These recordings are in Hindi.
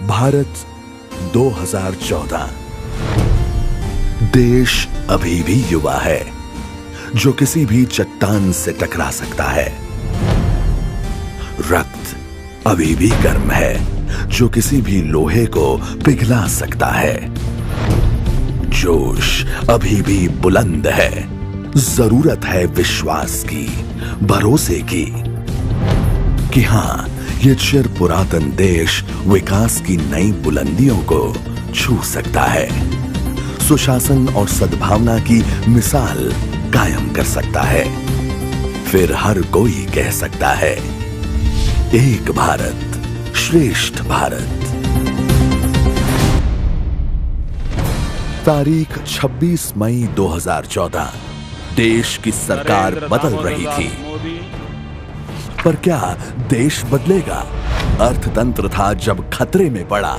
भारत 2014। देश अभी भी युवा है, जो किसी भी चट्टान से टकरा सकता है। रक्त अभी भी गर्म है, जो किसी भी लोहे को पिघला सकता है। जोश अभी भी बुलंद है, जरूरत है विश्वास की, भरोसे की कि हां, ये चिर पुरातन देश विकास की नई बुलंदियों को छू सकता है, सुशासन और सद्भावना की मिसाल कायम कर सकता है। फिर हर कोई कह सकता है, एक भारत श्रेष्ठ भारत। तारीख 26 मई 2014। देश की सरकार बदल रही थी, पर क्या देश बदलेगा? अर्थतंत्र था जब खतरे में पड़ा,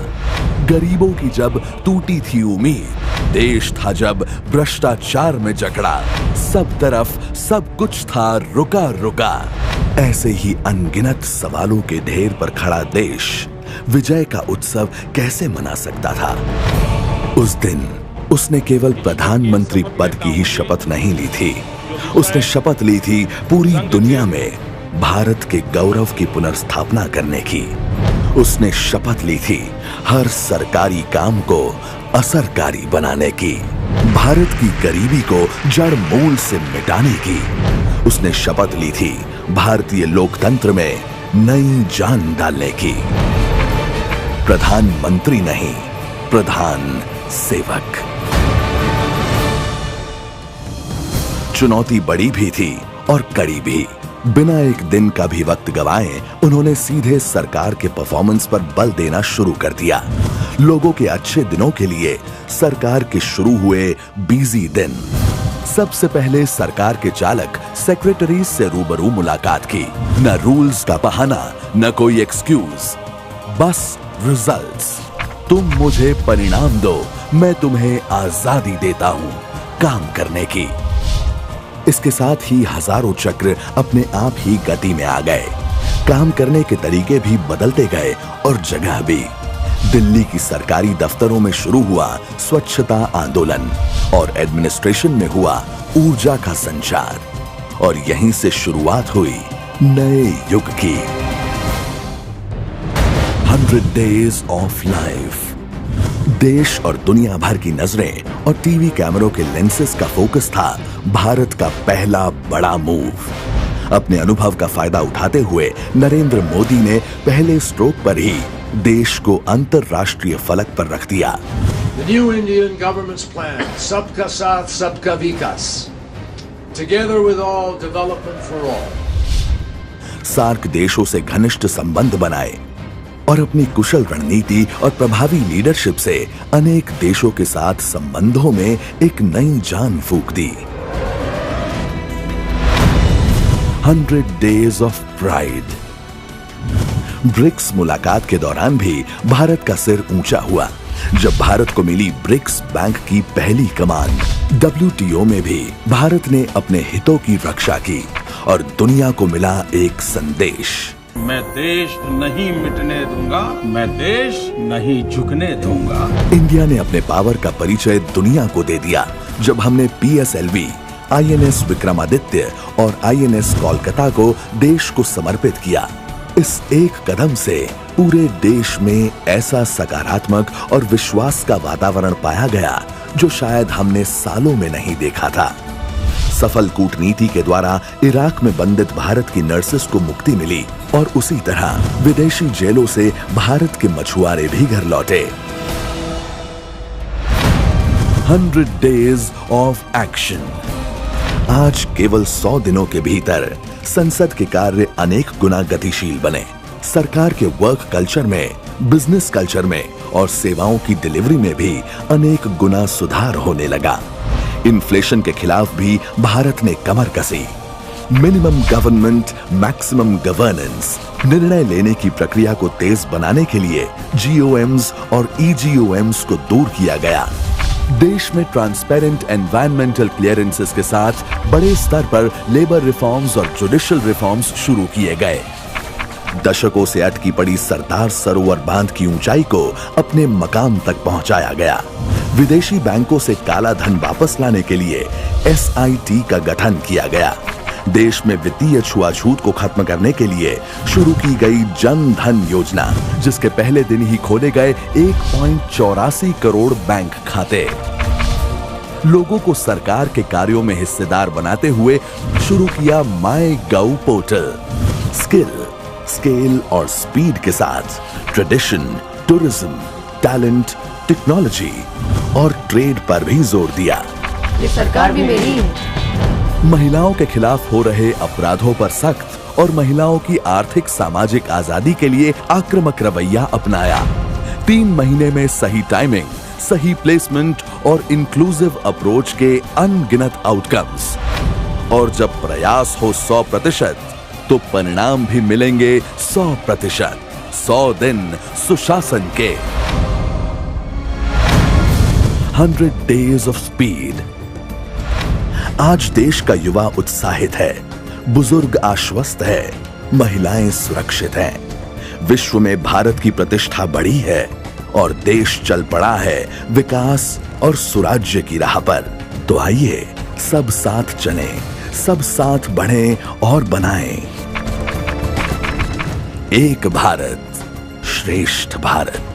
गरीबों की जब टूटी थी उम्मीद, देश था जब भ्रष्टाचार में जकड़ा, सब तरफ सब कुछ था रुका रुका। ऐसे ही अनगिनत सवालों के ढेर पर खड़ा देश विजय का उत्सव कैसे मना सकता था? उस दिन उसने केवल प्रधानमंत्री पद की ही शपथ नहीं ली थी, उसने शपथ ली थी पूरी दुनिया में भारत के गौरव की पुनर्स्थापना करने की। उसने शपथ ली थी हर सरकारी काम को असरकारी बनाने की, भारत की गरीबी को जड़ मूल से मिटाने की। उसने शपथ ली थी भारतीय लोकतंत्र में नई जान डालने की। प्रधानमंत्री नहीं, प्रधान सेवक। चुनौती बड़ी भी थी और कड़ी भी। बिना एक दिन का भी वक्त गवाए उन्होंने सीधे सरकार के परफॉर्मेंस पर बल देना शुरू कर दिया। लोगों के अच्छे दिनों के लिए सरकार के शुरू हुए बिजी दिन। सबसे पहले सरकार के चालक सेक्रेटरी से रूबरू मुलाकात की। न रूल्स का बहाना, न कोई एक्सक्यूज, बस रिजल्ट्स। तुम मुझे परिणाम दो, मैं तुम्हें आजादी देता हूं काम करने की। इसके साथ ही हजारों चक्र अपने आप ही गति में आ गए। काम करने के तरीके भी बदलते गए और जगह भी। दिल्ली की सरकारी दफ्तरों में शुरू हुआ स्वच्छता आंदोलन और एडमिनिस्ट्रेशन में हुआ ऊर्जा का संचार, और यहीं से शुरुआत हुई नए युग की। 100 डेज ऑफ लाइफ। देश और दुनिया भर की नजरें और टीवी कैमरों के लेंसेज का फोकस था भारत का पहला बड़ा मूव। अपने अनुभव का फायदा उठाते हुए नरेंद्र मोदी ने पहले स्ट्रोक पर ही देश को अंतरराष्ट्रीय फलक पर रख दिया। The new Indian government's plan, सबका साथ सबका विकास, together with all, development for all। SAARC देशों से घनिष्ठ संबंध बनाए और अपनी कुशल रणनीति और प्रभावी लीडरशिप से अनेक देशों के साथ संबंधों में एक नई जान फूंक दी। 100 डेज ऑफ प्राइड। ब्रिक्स मुलाकात के दौरान भी भारत का सिर ऊंचा हुआ जब भारत को मिली ब्रिक्स बैंक की पहली कमान। WTO में भी भारत ने अपने हितों की रक्षा की और दुनिया को मिला एक संदेश, मैं देश नहीं मिटने दूंगा, मैं देश नहीं झुकने दूंगा। इंडिया ने अपने पावर का परिचय दुनिया को दे दिया जब हमने PSLV, INS विक्रमादित्य और INS कोलकाता को देश को समर्पित किया। इस एक कदम से पूरे देश में ऐसा सकारात्मक और विश्वास का वातावरण पाया गया जो शायद हमने सालों में नहीं देखा था। सफल कूटनीति के द्वारा इराक में बंदित भारत की नर्सेस को मुक्ति मिली और उसी तरह विदेशी जेलों से भारत के मछुआरे भी घर लौटे। 100 डेज ऑफ एक्शन। आज केवल 100 दिनों के भीतर संसद के कार्य अनेक गुना गतिशील बने। सरकार के वर्क कल्चर में, बिजनेस कल्चर में और सेवाओं की डिलीवरी में भी अनेक गुना सुधार होने लगा। इन्फ्लेशन के खिलाफ भी भारत ने कमर कसी। Minimum government, maximum governance. निर्णय लेने की प्रक्रिया को तेज बनाने के लिए GOMs और EGOMs को दूर किया गया। देश में ट्रांसपेरेंट एनवायरमेंटल क्लियरेंसेस के साथ बड़े स्तर पर लेबर रिफॉर्म्स और जुडिशियल रिफॉर्म्स शुरू किए गए। दशकों से अटकी पड़ी सरदार सरोवर बांध की ऊंचाई को अपने मकाम तक पहुंचाया गया। विदेशी बैंकों से काला धन वापस लाने के लिए SIT का गठन किया गया। देश में वित्तीय छुआछूत को खत्म करने के लिए शुरू की गई जन धन योजना, जिसके पहले दिन ही खोले गए 1.84 करोड़ बैंक खाते। लोगों को सरकार के कार्यों में हिस्सेदार बनाते हुए शुरू किया माई गव पोर्टल। स्किल, स्केल और स्पीड के साथ ट्रेडिशन, टूरिज्म, टैलेंट, टेक्नोलॉजी और ट्रेड पर भी जोर दिया। ये सरकार भी मेरी है। महिलाओं के खिलाफ हो रहे अपराधों पर सख्त और महिलाओं की आर्थिक सामाजिक आजादी के लिए आक्रामक रवैया अपनाया। 3 महीने में सही टाइमिंग, सही प्लेसमेंट और इंक्लूसिव अप्रोच के अनगिनत आउटकम्स। और जब प्रयास हो 100% तो परिणाम भी मिलेंगे 100%। 100 दिन सुशासन के। 100 days of speed। आज देश का युवा उत्साहित है, बुजुर्ग आश्वस्त है, महिलाएं सुरक्षित हैं। विश्व में भारत की प्रतिष्ठा बढ़ी है और देश चल पड़ा है विकास और सुराज्य की राह पर। तो आइए सब साथ चलें, सब साथ बढ़ें और बनाएं एक भारत श्रेष्ठ भारत।